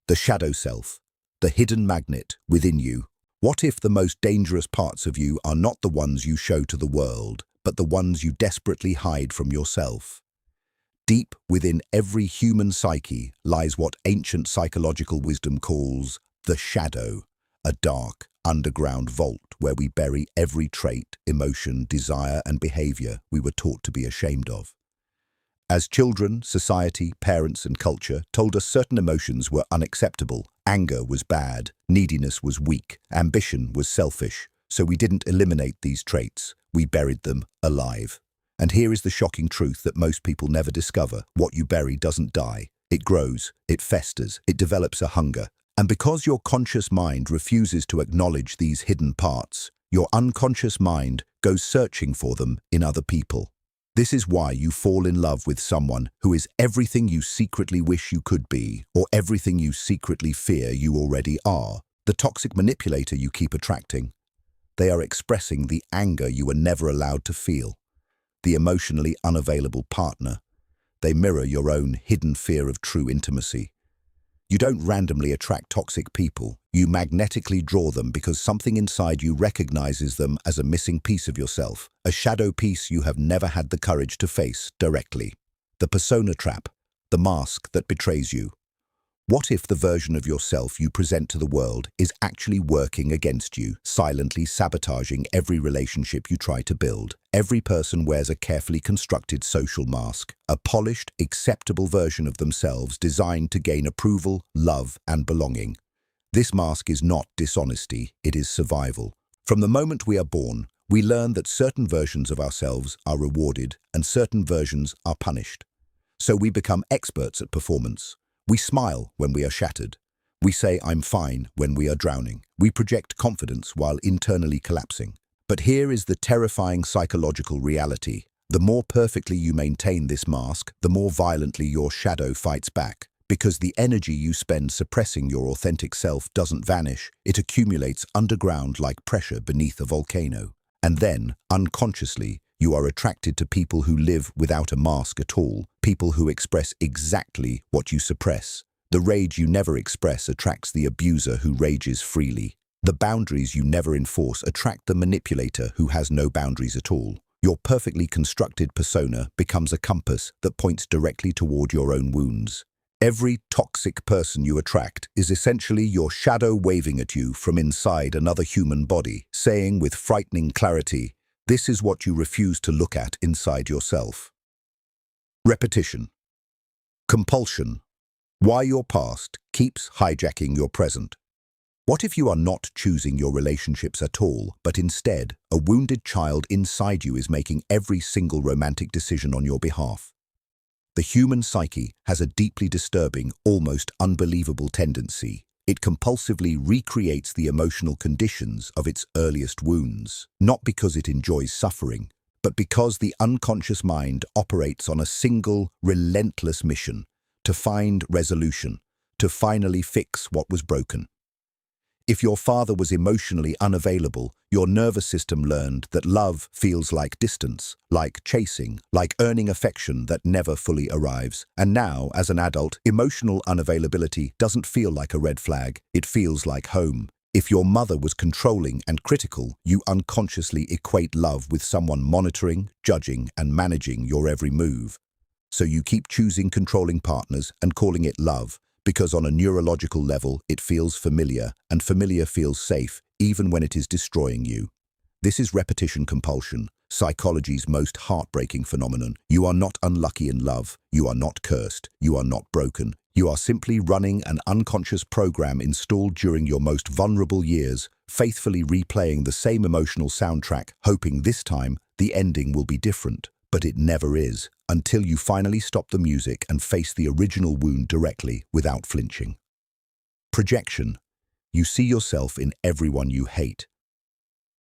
The shadow self, the hidden magnet within you. What if the most dangerous parts of you are not the ones you show to the world, but the ones you desperately hide from yourself? Deep within every human psyche lies what ancient psychological wisdom calls the shadow, a dark, underground vault where we bury every trait, emotion, desire, and behavior we were taught to be ashamed of. As children, society, parents, and culture told us certain emotions were unacceptable. Anger was bad, neediness was weak, ambition was selfish. So we didn't eliminate these traits, we buried them alive. And here is the shocking truth that most people never discover. What you bury doesn't die. It grows, it festers, it develops a hunger. And because your conscious mind refuses to acknowledge these hidden parts, your unconscious mind goes searching for them in other people. This is why you fall in love with someone who is everything you secretly wish you could be, or everything you secretly fear you already are. The toxic manipulator you keep attracting. They are expressing the anger you were never allowed to feel. The emotionally unavailable partner. They mirror your own hidden fear of true intimacy. You don't randomly attract toxic people. You magnetically draw them because something inside you recognizes them as a missing piece of yourself, a shadow piece you have never had the courage to face directly. The persona trap, the mask that betrays you. What if the version of yourself you present to the world is actually working against you, silently sabotaging every relationship you try to build? Every person wears a carefully constructed social mask, a polished, acceptable version of themselves designed to gain approval, love, and belonging. This mask is not dishonesty, it is survival. From the moment we are born, we learn that certain versions of ourselves are rewarded and certain versions are punished. So we become experts at performance. We smile when we are shattered. We say, "I'm fine," when we are drowning. We project confidence while internally collapsing. But here is the terrifying psychological reality. The more perfectly you maintain this mask, the more violently your shadow fights back. Because the energy you spend suppressing your authentic self doesn't vanish, it accumulates underground like pressure beneath a volcano. And then, unconsciously, you are attracted to people who live without a mask at all, people who express exactly what you suppress. The rage you never express attracts the abuser who rages freely. The boundaries you never enforce attract the manipulator who has no boundaries at all. Your perfectly constructed persona becomes a compass that points directly toward your own wounds. Every toxic person you attract is essentially your shadow waving at you from inside another human body, saying with frightening clarity, "This is what you refuse to look at inside yourself." Repetition. Compulsion. Why your past keeps hijacking your present. What if you are not choosing your relationships at all, but instead, a wounded child inside you is making every single romantic decision on your behalf? The human psyche has a deeply disturbing, almost unbelievable tendency. It compulsively recreates the emotional conditions of its earliest wounds, not because it enjoys suffering, but because the unconscious mind operates on a single, relentless mission to find resolution, to finally fix what was broken. If your father was emotionally unavailable, your nervous system learned that love feels like distance, like chasing, like earning affection that never fully arrives. And now, as an adult, emotional unavailability doesn't feel like a red flag, it feels like home. If your mother was controlling and critical, you unconsciously equate love with someone monitoring, judging, and managing your every move. So you keep choosing controlling partners and calling it love, because on a neurological level, it feels familiar, and familiar feels safe, even when it is destroying you. This is repetition compulsion, psychology's most heartbreaking phenomenon. You are not unlucky in love, you are not cursed, you are not broken. You are simply running an unconscious program installed during your most vulnerable years, faithfully replaying the same emotional soundtrack, hoping this time the ending will be different. But it never is, until you finally stop the music and face the original wound directly without flinching. Projection. You see yourself in everyone you hate.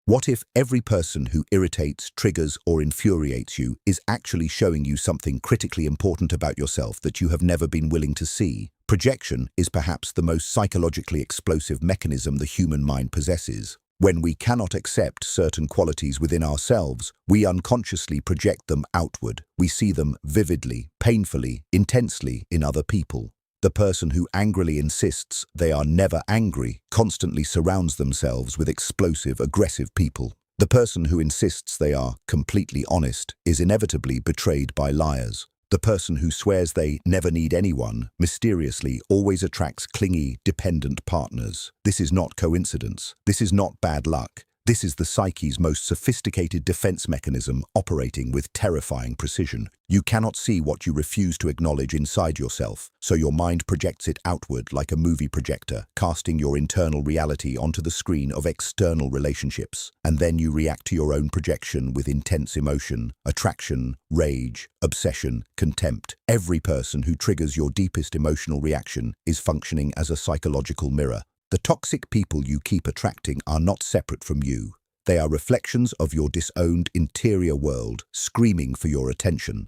What if every person who irritates, triggers, or infuriates you is actually showing you something critically important about yourself that you have never been willing to see? Projection is perhaps the most psychologically explosive mechanism the human mind possesses. When we cannot accept certain qualities within ourselves, we unconsciously project them outward. We see them vividly, painfully, intensely in other people. The person who angrily insists they are never angry constantly surrounds themselves with explosive, aggressive people. The person who insists they are completely honest is inevitably betrayed by liars. The person who swears they never need anyone mysteriously always attracts clingy, dependent partners. This is not coincidence. This is not bad luck. This is the psyche's most sophisticated defense mechanism operating with terrifying precision. You cannot see what you refuse to acknowledge inside yourself, so your mind projects it outward like a movie projector, casting your internal reality onto the screen of external relationships. And then you react to your own projection with intense emotion, attraction, rage, obsession, contempt. Every person who triggers your deepest emotional reaction is functioning as a psychological mirror. The toxic people you keep attracting are not separate from you. They are reflections of your disowned interior world, screaming for your attention.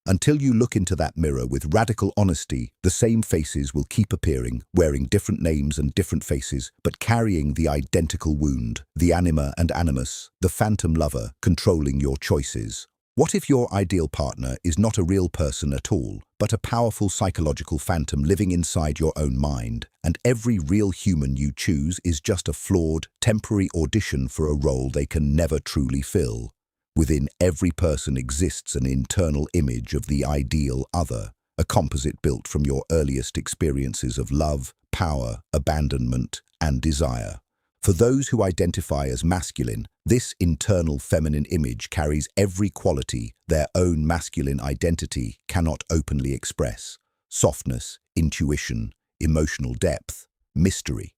Until you look into that mirror with radical honesty, the same faces will keep appearing, wearing different names and different faces, but carrying the identical wound, the anima and animus, the phantom lover controlling your choices. What if your ideal partner is not a real person at all, but a powerful psychological phantom living inside your own mind, and every real human you choose is just a flawed, temporary audition for a role they can never truly fill? Within every person exists an internal image of the ideal other, a composite built from your earliest experiences of love, power, abandonment, and desire. For those who identify as masculine, this internal feminine image carries every quality their own masculine identity cannot openly express: softness, intuition, emotional depth, mystery.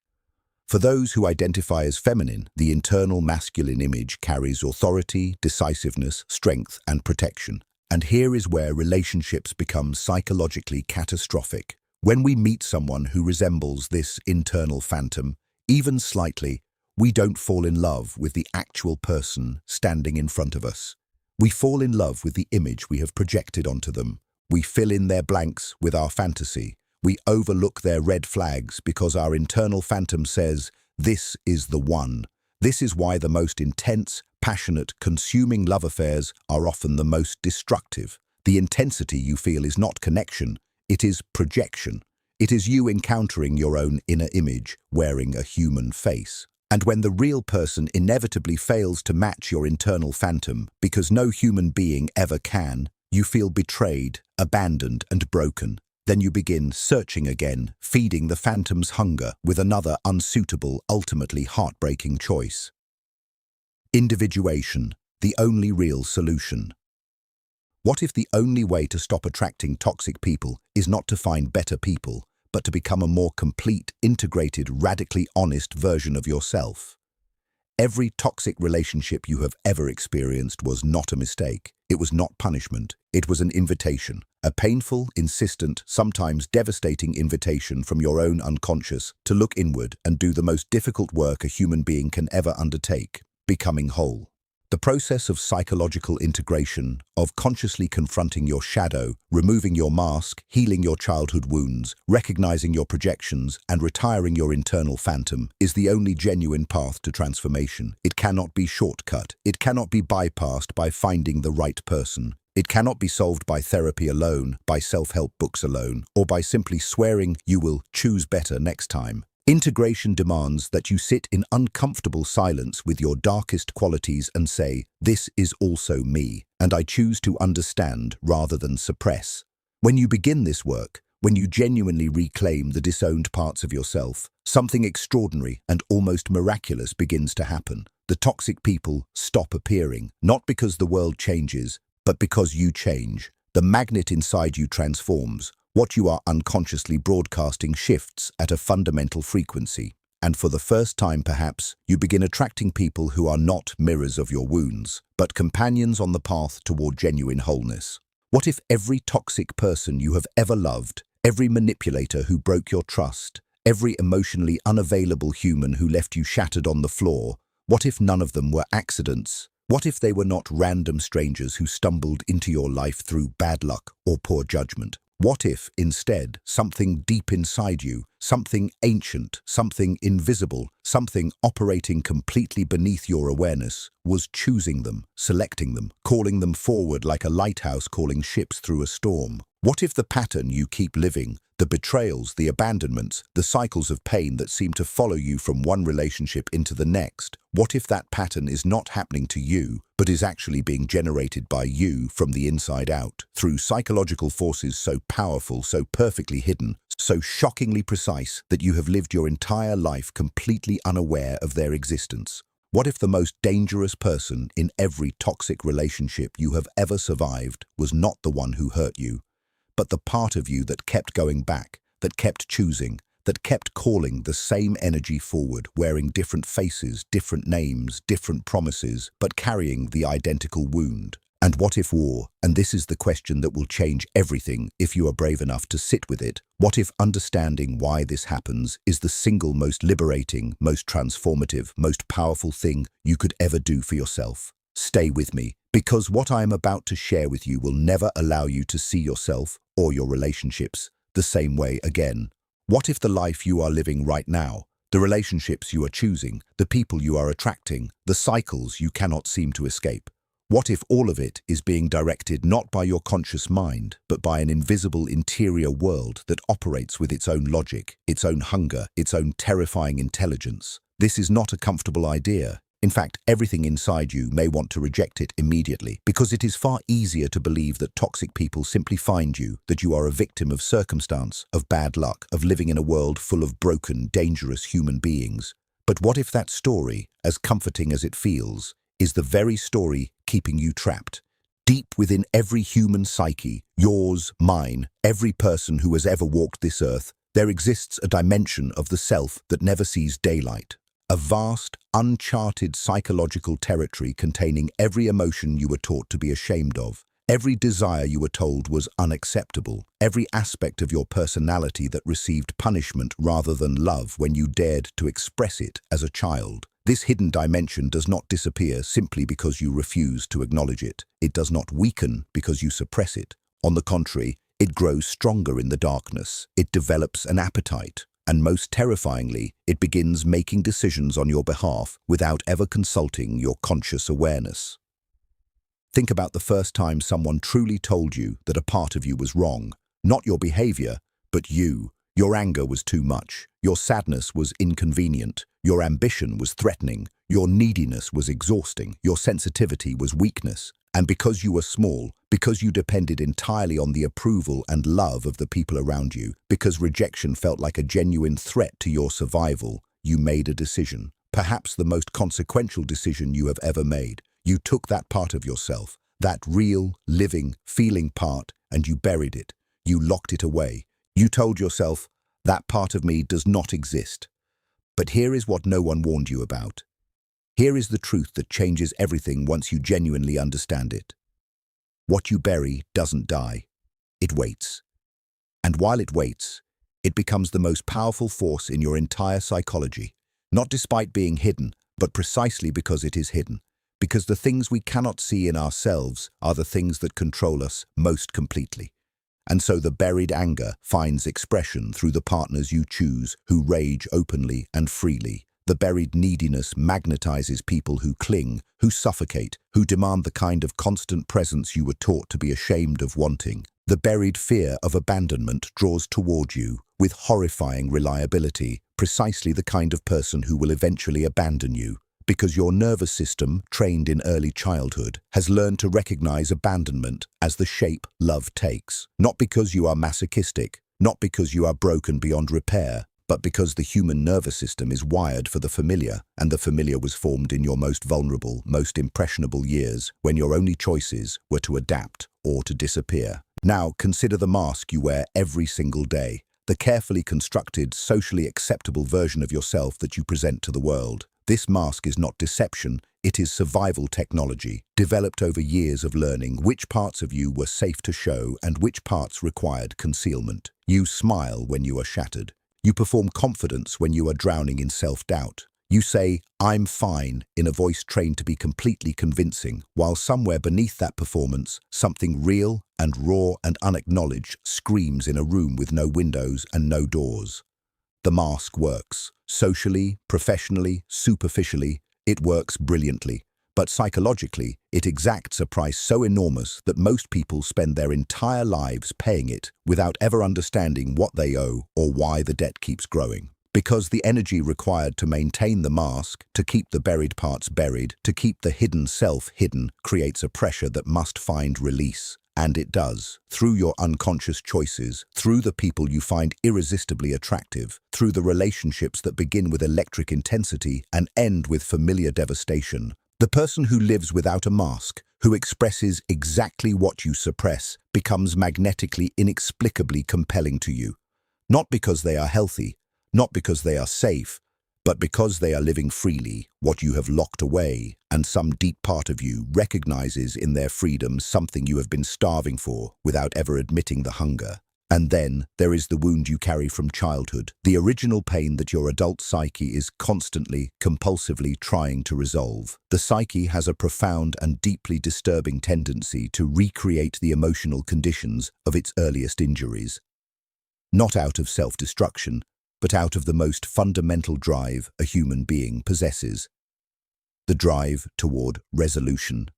For those who identify as feminine, the internal masculine image carries authority, decisiveness, strength, and protection. And here is where relationships become psychologically catastrophic. When we meet someone who resembles this internal phantom, even slightly, we don't fall in love with the actual person standing in front of us. We fall in love with the image we have projected onto them. We fill in their blanks with our fantasy. We overlook their red flags because our internal phantom says, "This is the one." This is why the most intense, passionate, consuming love affairs are often the most destructive. The intensity you feel is not connection, it is projection. It is you encountering your own inner image, wearing a human face. And when the real person inevitably fails to match your internal phantom, because no human being ever can, you feel betrayed, abandoned, and broken. Then you begin searching again, feeding the phantom's hunger with another unsuitable, ultimately heartbreaking choice. Individuation, the only real solution. What if the only way to stop attracting toxic people is not to find better people, but to become a more complete, integrated, radically honest version of yourself? Every toxic relationship you have ever experienced was not a mistake. It was not punishment. It was an invitation. A painful, insistent, sometimes devastating invitation from your own unconscious to look inward and do the most difficult work a human being can ever undertake: becoming whole. The process of psychological integration, of consciously confronting your shadow, removing your mask, healing your childhood wounds, recognizing your projections, and retiring your internal phantom, is the only genuine path to transformation. It cannot be shortcut. It cannot be bypassed by finding the right person. It cannot be solved by therapy alone, by self-help books alone, or by simply swearing you will choose better next time. Integration demands that you sit in uncomfortable silence with your darkest qualities and say, "This is also me, and I choose to understand rather than suppress." When you begin this work, when you genuinely reclaim the disowned parts of yourself, something extraordinary and almost miraculous begins to happen. The toxic people stop appearing, not because the world changes, but because you change. The magnet inside you transforms. What you are unconsciously broadcasting shifts at a fundamental frequency. And for the first time, perhaps, you begin attracting people who are not mirrors of your wounds, but companions on the path toward genuine wholeness. What if every toxic person you have ever loved, every manipulator who broke your trust, every emotionally unavailable human who left you shattered on the floor, what if none of them were accidents? What if they were not random strangers who stumbled into your life through bad luck or poor judgment? What if, instead, something deep inside you, something ancient, something invisible, something operating completely beneath your awareness, was choosing them, selecting them, calling them forward like a lighthouse calling ships through a storm? What if the pattern you keep living, the The betrayals, the abandonments, the cycles of pain that seem to follow you from one relationship into the next. What if that pattern is not happening to you, but is actually being generated by you from the inside out, through psychological forces so powerful, so perfectly hidden, so shockingly precise that you have lived your entire life completely unaware of their existence? What if the most dangerous person in every toxic relationship you have ever survived was not the one who hurt you, but the part of you that kept going back, that kept choosing, that kept calling the same energy forward, wearing different faces, different names, different promises, but carrying the identical wound? And what if war, and this is the question that will change everything if you are brave enough to sit with it, what if understanding why this happens is the single most liberating, most transformative, most powerful thing you could ever do for yourself? Stay with me, because what I am about to share with you will never allow you to see yourself or your relationships the same way again. What if the life you are living right now, the relationships you are choosing, the people you are attracting, the cycles you cannot seem to escape, what if all of it is being directed not by your conscious mind, but by an invisible interior world that operates with its own logic, its own hunger, its own terrifying intelligence? This is not a comfortable idea. In fact, everything inside you may want to reject it immediately, because it is far easier to believe that toxic people simply find you, that you are a victim of circumstance, of bad luck, of living in a world full of broken, dangerous human beings. But what if that story, as comforting as it feels, is the very story keeping you trapped? Deep within every human psyche, yours, mine, every person who has ever walked this earth, there exists a dimension of the self that never sees daylight. A vast, uncharted psychological territory containing every emotion you were taught to be ashamed of, every desire you were told was unacceptable, every aspect of your personality that received punishment rather than love when you dared to express it as a child. This hidden dimension does not disappear simply because you refuse to acknowledge it. It does not weaken because you suppress it. On the contrary, it grows stronger in the darkness. It develops an appetite. And most terrifyingly, it begins making decisions on your behalf without ever consulting your conscious awareness. Think about the first time someone truly told you that a part of you was wrong. Not your behavior, but you. Your anger was too much. Your sadness was inconvenient. Your ambition was threatening. Your neediness was exhausting. Your sensitivity was weakness. And because you were small, because you depended entirely on the approval and love of the people around you, because rejection felt like a genuine threat to your survival, you made a decision. Perhaps the most consequential decision you have ever made. You took that part of yourself, that real, living, feeling part, and you buried it. You locked it away. You told yourself, that part of me does not exist. But here is what no one warned you about. Here is the truth that changes everything once you genuinely understand it. What you bury doesn't die. It waits. And while it waits, it becomes the most powerful force in your entire psychology, not despite being hidden, but precisely because it is hidden. Because the things we cannot see in ourselves are the things that control us most completely. And so the buried anger finds expression through the partners you choose who rage openly and freely. The buried neediness magnetizes people who cling, who suffocate, who demand the kind of constant presence you were taught to be ashamed of wanting. The buried fear of abandonment draws toward you with horrifying reliability, precisely the kind of person who will eventually abandon you. Because your nervous system, trained in early childhood, has learned to recognize abandonment as the shape love takes. Not because you are masochistic, not because you are broken beyond repair, but because the human nervous system is wired for the familiar, and the familiar was formed in your most vulnerable, most impressionable years, when your only choices were to adapt or to disappear. Now, consider the mask you wear every single day, the carefully constructed, socially acceptable version of yourself that you present to the world. This mask is not deception, it is survival technology, developed over years of learning which parts of you were safe to show and which parts required concealment. You smile when you are shattered. You perform confidence when you are drowning in self-doubt. You say, "I'm fine," in a voice trained to be completely convincing, while somewhere beneath that performance, something real and raw and unacknowledged screams in a room with no windows and no doors. The mask works. Socially, professionally, superficially, it works brilliantly. But psychologically, it exacts a price so enormous that most people spend their entire lives paying it without ever understanding what they owe or why the debt keeps growing. Because the energy required to maintain the mask, to keep the buried parts buried, to keep the hidden self hidden, creates a pressure that must find release. And it does, through your unconscious choices, through the people you find irresistibly attractive, through the relationships that begin with electric intensity and end with familiar devastation. The person who lives without a mask, who expresses exactly what you suppress, becomes magnetically inexplicably compelling to you. Not because they are healthy, not because they are safe, but because they are living freely what you have locked away, and some deep part of you recognizes in their freedom something you have been starving for without ever admitting the hunger. And then there is the wound you carry from childhood, the original pain that your adult psyche is constantly, compulsively trying to resolve. The psyche has a profound and deeply disturbing tendency to recreate the emotional conditions of its earliest injuries. Not out of self-destruction, but out of the most fundamental drive a human being possesses. The drive toward resolution,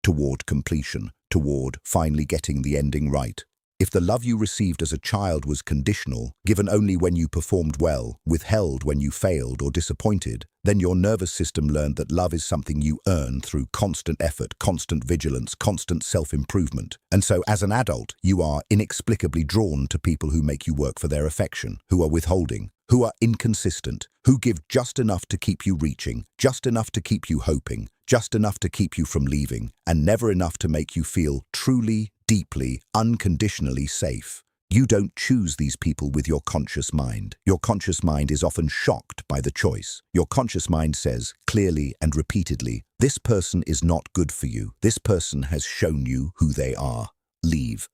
toward completion, toward finally getting the ending right. If the love you received as a child was conditional, given only when you performed well, withheld when you failed or disappointed, then your nervous system learned that love is something you earn through constant effort, constant vigilance, constant self-improvement. And so as an adult, you are inexplicably drawn to people who make you work for their affection, who are withholding, who are inconsistent, who give just enough to keep you reaching, just enough to keep you hoping, just enough to keep you from leaving, and never enough to make you feel truly, deeply, unconditionally safe. You don't choose these people with your conscious mind. Your conscious mind is often shocked by the choice. Your conscious mind says, clearly and repeatedly, this person is not good for you. This person has shown you who they are. Leave.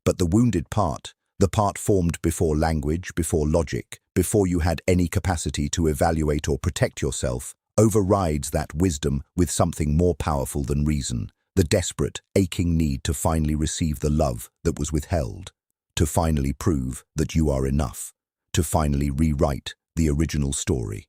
But the wounded part, the part formed before language, before logic, before you had any capacity to evaluate or protect yourself, overrides that wisdom with something more powerful than reason. The desperate, aching need to finally receive the love that was withheld, to finally prove that you are enough, to finally rewrite the original story.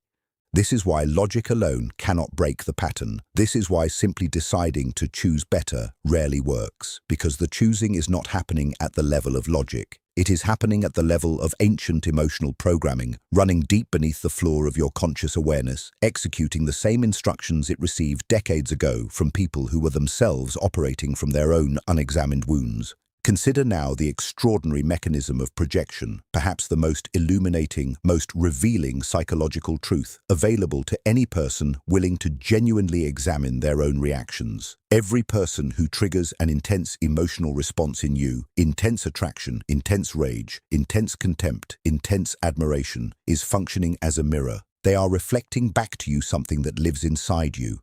This is why logic alone cannot break the pattern. This is why simply deciding to choose better rarely works, because the choosing is not happening at the level of logic. It is happening at the level of ancient emotional programming, running deep beneath the floor of your conscious awareness, executing the same instructions it received decades ago from people who were themselves operating from their own unexamined wounds. Consider now the extraordinary mechanism of projection, perhaps the most illuminating, most revealing psychological truth available to any person willing to genuinely examine their own reactions. Every person who triggers an intense emotional response in you, intense attraction, intense rage, intense contempt, intense admiration, is functioning as a mirror. They are reflecting back to you something that lives inside you,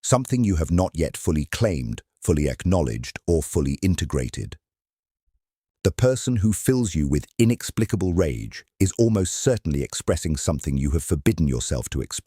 something you have not yet fully claimed, fully acknowledged, or fully integrated. The person who fills you with inexplicable rage is almost certainly expressing something you have forbidden yourself to express.